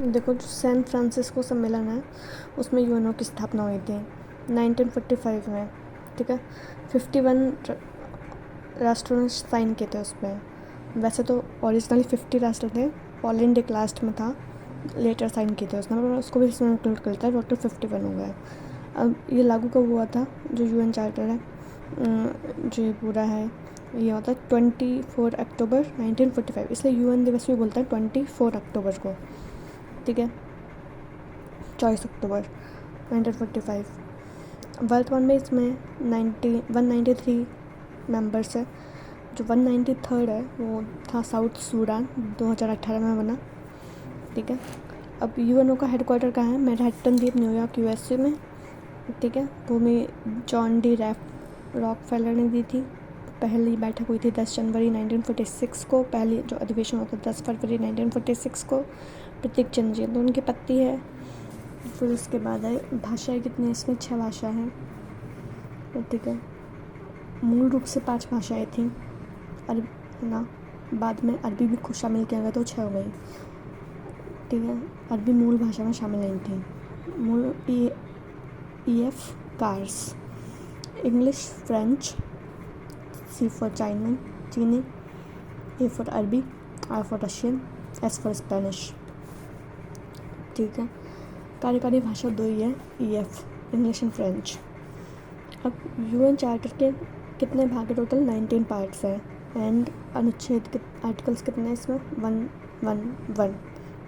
देखो, जो San Francisco सम्मेलन है उसमें यूएनओ की स्थापना हुई थी 1945 में, ठीक है। 51 राष्ट्रों ने साइन किए थे उस पर। वैसे तो ओरिजिनली 50 राष्ट्र थे, पोलैंड एक लास्ट में था, लेटर साइन किए थे उसने, पर उसको भी इसमें इंक्लूड करता है, टोटल 51 हो गए। अब ये लागू कब हुआ था? जो यूएन चार्टर है, जो ये पूरा है, ये होता है 24 अक्टूबर 1945, इसलिए यूएन दिवस भी बोलता है 24 अक्टूबर को, ठीक है। 24 अक्टूबर 1945। वर्तमान में इसमें 193 मेंबर्स है। जो 193rd है वो था साउथ सूडान, 2018 में बना, ठीक है। अब यूएनओ का हेडक्वार्टर कहाँ है? मैनहट्टन द्वीप, न्यूयॉर्क, यूएसए में, ठीक है। भूमि जॉन डी रॉकफेलर ने दी थी। पहली बैठक हुई थी 10 जनवरी 1946 को, पहली जो अधिवेशन होता है 10 फरवरी 1946 को। प्रतीक चंद जी तो उनकी पत्नी है। फिर उसके बाद है भाषाएँ कितनी है इसमें? 6 भाषा हैं, ठीक है। मूल रूप से 5 भाषाएँ थीं, अरबी ना, बाद में अरबी भी खुद शामिल किया गया तो 6 हो गई, ठीक है। अरबी मूल भाषा में शामिल नहीं थी। मूल EF cars, English, French, C for चीनी, A फॉर अरबी, R for Russian, S for Spanish, ठीक है। कार्यकारी भाषा 2 ही है, EF, इंग्लिश एंड फ्रेंच। अब यूएन चार्टर के कितने भाग है? टोटल 19 पार्ट्स हैं। एंड अनुच्छेद आर्टिकल्स कितने हैं इसमें? 111,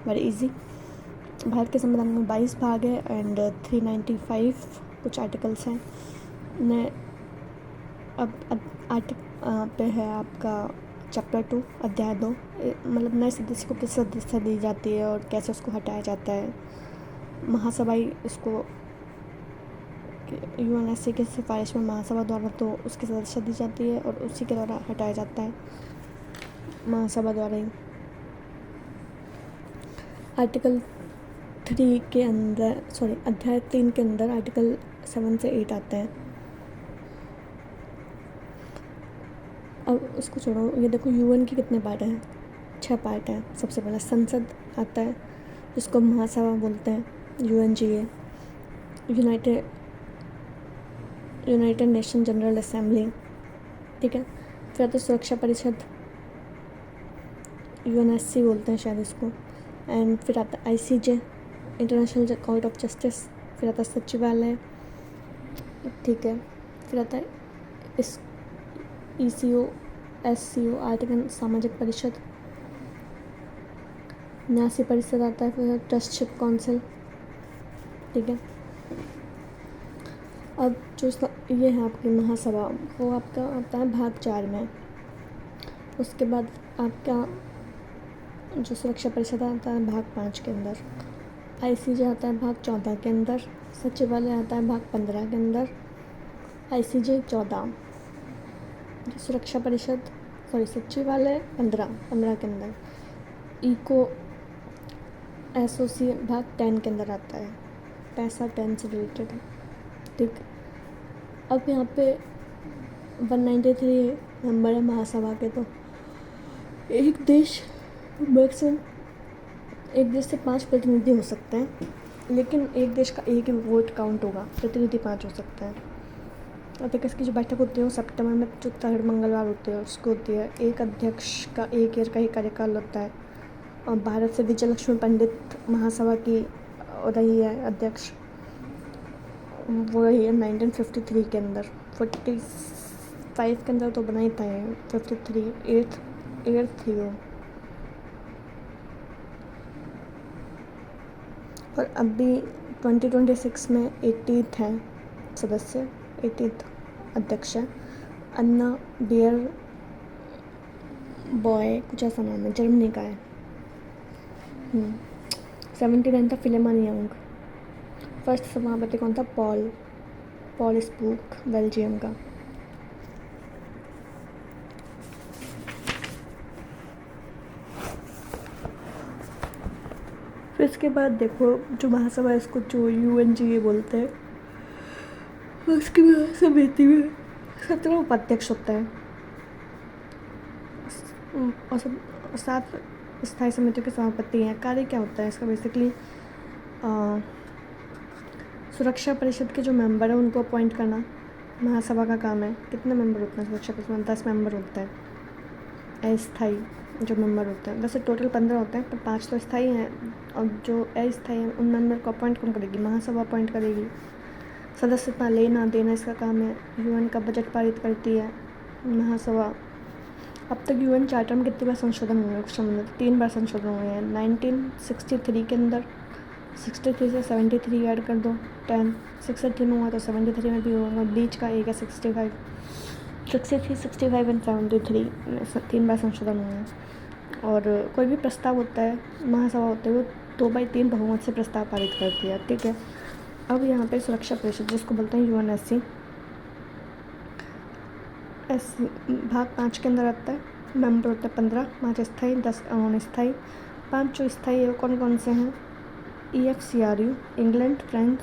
वेरी इजी। भारत के संविधान में 22 भाग है एंड 395 कुछ आर्टिकल्स हैं। ने अब पे है आपका चैप्टर 2, अध्याय 2, मतलब नए सदस्य को किस सदस्यता दी जाती है और कैसे उसको हटाया जाता है। महासभा इसको यूएनएससी की सिफारिश में महासभा द्वारा तो उसकी सदस्यता दी जाती है और उसी के द्वारा हटाया जाता है, महासभा द्वारा ही। आर्टिकल 3 के अंदर, अध्याय 3 के अंदर आर्टिकल 7 से 8 आते हैं। अब उसको छोड़ो, ये देखो यूएन के कितने पार्ट हैं? 6 पार्ट हैं। सबसे पहले संसद आता है जिसको महासभा बोलते हैं, UNGA, United nation general assembly, ठीक है। फिर आता है सुरक्षा परिषद, UNSC बोलते हैं शायद इसको। एंड फिर आता है ICJ, International Court of justice. फिर आता है सचिवालय, ठीक है। फिर आता है इस ECO, SCO, आर्थिक एवं सामाजिक परिषद। न्यासी परिषद आता है, फिर ट्रस्टशिप काउंसिल, ठीक है। अब जो ये है आपकी महासभा, वो आपका आता है भाग 4 में। उसके बाद आपका जो सुरक्षा परिषद आता है भाग 5 के अंदर। ICJ आता है भाग 14 के अंदर। सचिवालय आता है भाग 15 के अंदर। ICJ 14, सुरक्षा परिषद सचिवालय 15 के अंदर। इको एसोसी भाग 10 के अंदर आता है, पैसा 10 से रिलेटेड है, ठीक। अब यहाँ पे 193 मेंबर है महासभा के, तो एक देश मैक्सिमम, एक देश से 5 प्रतिनिधि हो सकते हैं, लेकिन एक देश का एक ही वोट काउंट होगा, प्रतिनिधि 5 हो सकते हैं। और तक इसकी जो बैठक होती है वो सितंबर में जो 3rd मंगलवार होती है उसको होती है। एक अध्यक्ष का 1 ईयर का ही कार्यकाल होता है। और भारत से विजय लक्ष्मी पंडित महासभा की रही है अध्यक्ष, वो रही है 1953 के अंदर। 45 के अंदर तो बना ही था, 53 8th थी वो। और अभी 2026 में 80th है सदस्य, 80th अध्यक्ष है। अन्ना बियर बॉय कुछ ऐसा नाम है, जर्मनी का है। 79 था फिलेमन यंग। फर्स्ट सभापति कौन था? पॉल स्पूक, बेल्जियम का। फिर इसके बाद देखो जो महासभा है इसको जो UNGA बोलते हैं, उसकी समिति में 17 उपाध्यक्ष होता है और 7 स्थायी समितियों के सभापति हैं। कार्य क्या होता है इसका? बेसिकली सुरक्षा परिषद के जो मेंबर हैं उनको अपॉइंट करना महासभा का काम है। कितने मेंबर होते हैं सुरक्षा परिषद में? 10 मेंबर होते हैं अस्थायी जो मेंबर होते हैं। वैसे टोटल 15 होते हैं, पर 5 तो स्थायी हैं, और जो अस्थायी हैं उन मेंबर को अपॉइंट कौन करेगी? महासभा अपॉइंट करेगी। सदस्यता लेना देना इसका काम है। यूएन का बजट पारित करती है महासभा। अब तक यूएन चार्टर में कितनी बार संशोधन हुए हैं? 3 बार संशोधन हुए हैं। 1963 के अंदर 63 से 73 ऐड कर दो, 10 63 में हुआ तो 73 में भी होगा। बीच का एक है 65, 63, 65 एंड 73 में 3 बार संशोधन हुए हैं। और कोई भी प्रस्ताव होता है महासभा होते हुए 2/3 बहुमत से प्रस्ताव पारित करती है। ठीक है, अब यहाँ पे सुरक्षा परिषद जिसको बोलते हैं यूएनएससी भाग 5 के अंदर आता है। मेंबर होते हैं 15, 5 स्थायी 10 अस्थायी। 5 जो स्थायी है वो कौन कौन से हैं? EFCRU, England, France,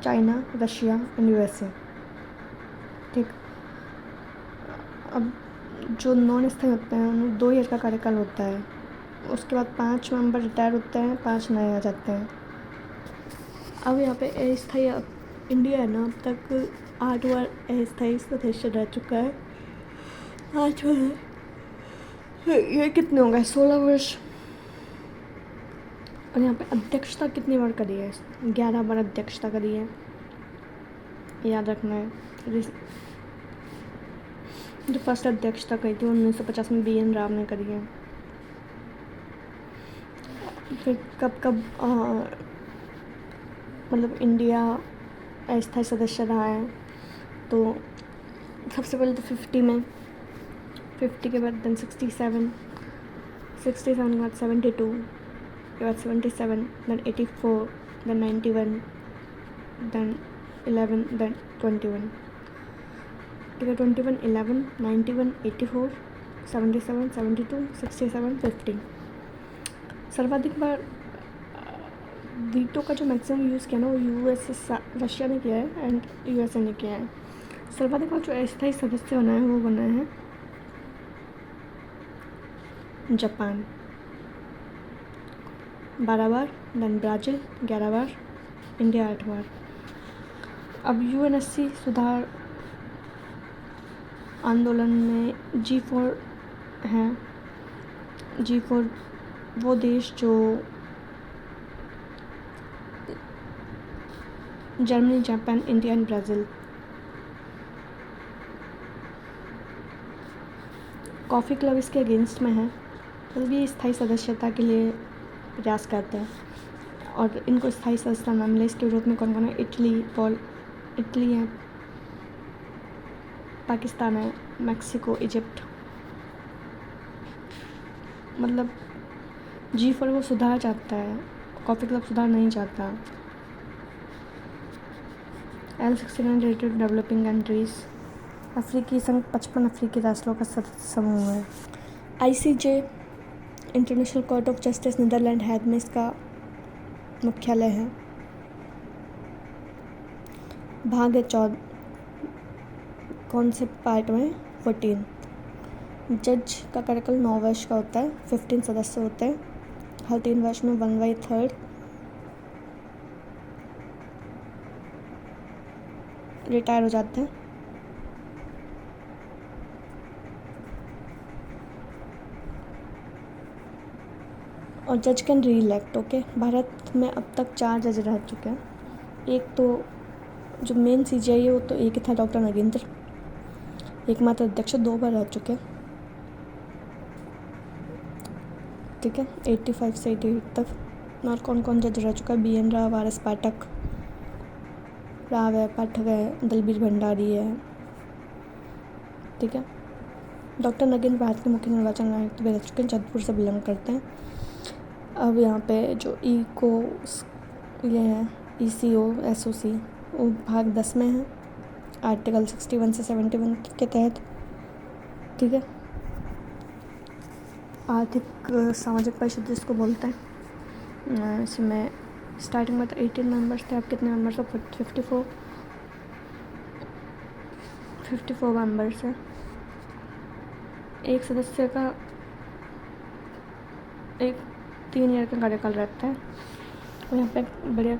China, Russia and USA। ठीक, अब जो नॉन स्थायी होते हैं उनमें 2 ईयर का कार्यकाल होता है। उसके बाद 5 मेंबर रिटायर होते हैं, 5 नए आ जाते हैं। अब यहाँ पे अस्थायी इंडिया है ना, अब तक 8 बार अस्थायी सदस्य रह चुका है। 8 बार, ये कितने हो गए? 16 वर्ष। और यहाँ पे अध्यक्षता कितनी बार करी है? 11 बार अध्यक्षता करी है, याद रखना है। जो फर्स्ट अध्यक्षता करी थी 1950 में BN राव ने करी है। फिर कब मतलब इंडिया अस्थायी सदस्य रहा है, तो सबसे पहले तो 50 में, 50 के बाद देन 67, 67 के बाद 72, के बाद 77, देन 84, देन 91, देन 11, देन 21। ठीक है, 21, 11, 91, 84, 77, 72, 67, 50। सर्वाधिक बार वीटो का जो मैक्सिमम यूज़ किया ना वो रशिया ने किया है एंड USA ने किया है। सर्वाधिक बार जो अस्थायी सदस्य बना है वो बना है जापान, 12 बार, देन ब्राज़ील 11 बार, इंडिया 8 बार। अब UNSC सुधार आंदोलन में G4 हैं। G4 वो देश जो Germany, Japan, India and Brazil. Coffee club इसके अगेंस्ट में है, मतलब ये स्थायी सदस्यता के लिए प्रयास करते हैं और इनको स्थायी सदस्यता ना मिले इसके विरोध में कौन कौन है? इटली है, पाकिस्तान है, मैक्सिको, इजिप्ट। मतलब G4 वो सुधार चाहता है, कॉफ़ी क्लब सुधार नहीं चाहता। L69 related developing countries. अफ्रीकी संघ 55 अफ्रीकी राष्ट्रों का सदस्य समूह है। ICJ International Court of Justice Netherlands Hague में इसका मुख्यालय है। भाग है 14, कौन से पार्ट में? 14। जज का कार्यकाल 9 वर्ष का होता है, 15 सदस्य होते हैं। हर 3 वर्ष में 1/3 रिटायर हो जाते हैं। और जज कैन री इलेक्ट। ओके, भारत में अब तक 4 जज रह चुके हैं। एक तो जो मेन CJI है वो तो एक ही था, डॉक्टर नगेंद्र, एकमात्र अध्यक्ष, 2 बार रह चुके हैं। ठीक है, 85 से 88 तक। और कौन कौन जज रह चुका है? BN राव, RS पाठक राव है, पाठक है, दलबीर भंडारी है। ठीक है, डॉक्टर नगेंद्र भारत के मुख्य निर्वाचन आयुक्त भी रह चुके हैं, जोधपुर से बिलोंग करते हैं। अब यहाँ पे जो ये है ECO SOC वो भाग 10 में है, आर्टिकल 61 से 71 के तहत। ठीक है, आर्थिक सामाजिक परिषद जिसको बोलते हैं, इसमें स्टार्टिंग में तो 18 मेंबर्स थे, अब कितने मेंबर्स? 54 मेंबर्स हैं। एक सदस्य का एक 3 ईयर का कार्यकाल रहता है। और यहाँ पे बढ़िया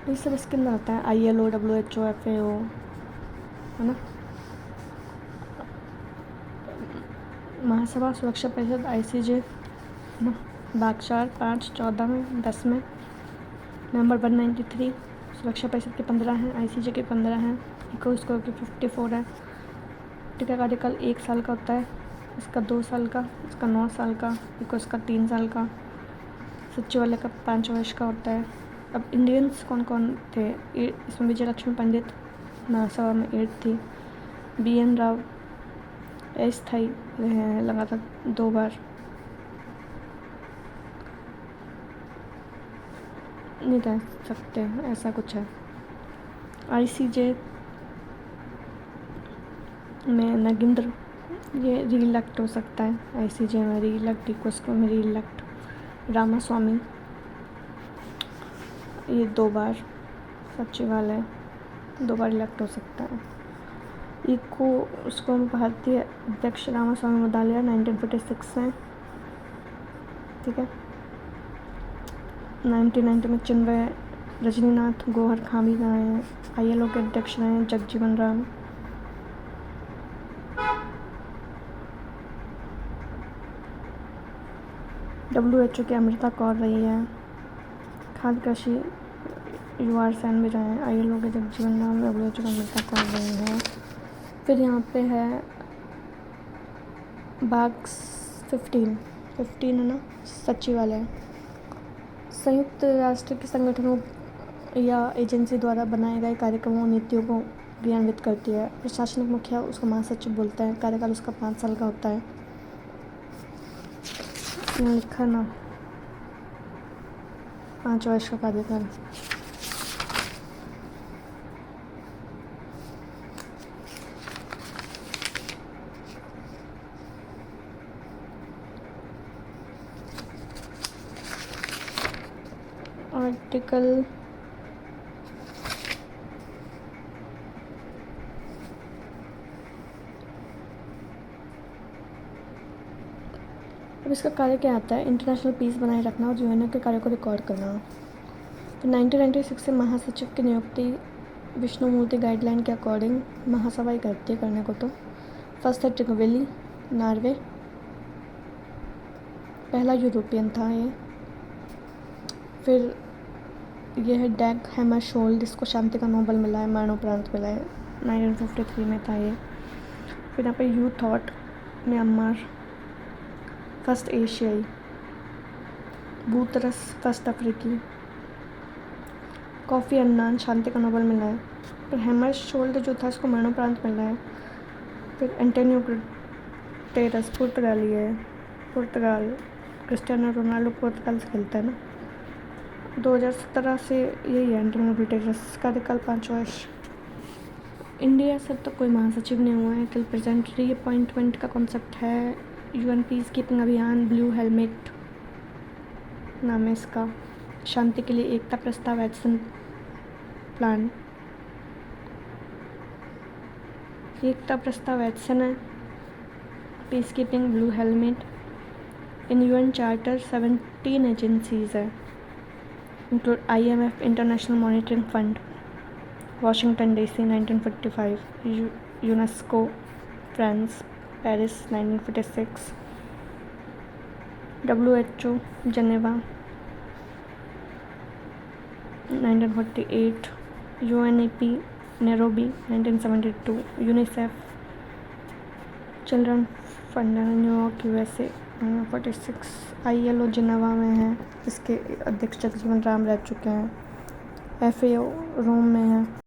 ये सब इसके अंदर आता है, ILO, WHO, FAO, है ना। महासभा सुरक्षा परिषद ICJ बागचार 5/14 में 10 में। नंबर 193 सुरक्षा परिषद के 15 हैं, ICJ के 15 हैं, इको स्कोर के 54 है। टीका कार्यकाल 1 साल का होता है, इसका 2 साल का, इसका 9 साल का, इको इसका 3 साल का, सचिवालय का 5 वर्ष का होता है। अब इंडियंस कौन कौन थे इसमें? विजय लक्ष्मी पंडित महासभा में 8 थी। BN राव अस्थायी रहे हैं लगातार 2 बार। नहीं कह सकते, ऐसा कुछ है। ICJ में नगेंद्र, ये रीइलेक्ट हो सकता है। ICJ में रीइलेक्ट, इको में रीइलेक्ट। रामास्वामी ये 2 बार, सचिवालय 2 बार इलेक्ट हो सकता है। इको उसको भारतीय अध्यक्ष रामास्वामी मुदालिया 1946 में, ठीक है। 1990 में चिन्मय रजनीनाथ गोहर खामी रहे हैं। ILO के अध्यक्ष रहे हैं जगजीवन राम। WHO की अमृता कौर रही है। खाद्य कृषि युवा सैन भी रहे हैं। ILO के जगजीवन राम, WHO की अमृता कौर रही है। फिर यहाँ पे है बाग 15 है ना, सचिवालय संयुक्त राष्ट्र के संगठनों या एजेंसी द्वारा बनाए गए कार्यक्रमों और नीतियों को क्रियान्वित करती है। प्रशासनिक मुखिया उसको महासचिव बोलते हैं। कार्यकाल उसका 5 साल का होता है। यहाँ लिखा ना 5 वर्ष का कार्यकाल। आर्टिकल अब इसका कार्य क्या आता है? इंटरनेशनल पीस बनाए रखना और UN के कार्यों को रिकॉर्ड करना। तो 1996 से महासचिव की नियुक्ति विष्णुमूर्ति गाइडलाइन के अकॉर्डिंग महासभा ही करती है करने को। तो फर्स्ट है ट्रिगवेली, नॉर्वे, पहला यूरोपियन था ये। फिर ये है डैग हैमरशोल्ड, जिसको शांति का नोबेल मिला है, मरणोपरांत मिला है, 1953 में था ये। फिर यहाँ पे यू थॉट म्यांमार, फर्स्ट एशियाई। बूतरस फर्स्ट अफ्रीकी। कॉफ़ी अन्नान, शांति का नोबेल मिला है। फिर हैमरशोल्ड जो था इसको मरणोपरांत मिला है। फिर एंटोनियो गुटेरस पुर्तगाली है, पुर्तगाल। क्रिस्टियानो रोनाल्डो पुर्तगाल से खेलता है ना। 2017 से यही है एंटोनियो गुटेरस। कार्यकाल 5 वर्ष। इंडिया से अब तक कोई महासचिव नहीं हुआ है टिल प्रेजेंट। रीअपॉइंटमेंट का कॉन्सेप्ट है। UN पीस कीपिंग अभियान, ब्लू हेलमेट नाम है इसका। शांति के लिए एकता प्रस्ताव एक्शन प्लान, एकता प्रस्ताव एक्शन है। Peace keeping, blue helmet. इन UN चार्टर 17 एजेंसीज है, include IMF, International Monitoring Fund, Washington DC 1945, UNESCO France, Paris 1946, WHO Geneva 1948, UNEP Nairobi 1972, UNICEF Children Fund न्यूयॉर्क USA 1946, ILO जिनेवा में है, इसके अध्यक्ष जगजीवन राम रह चुके हैं। FAO रोम में है।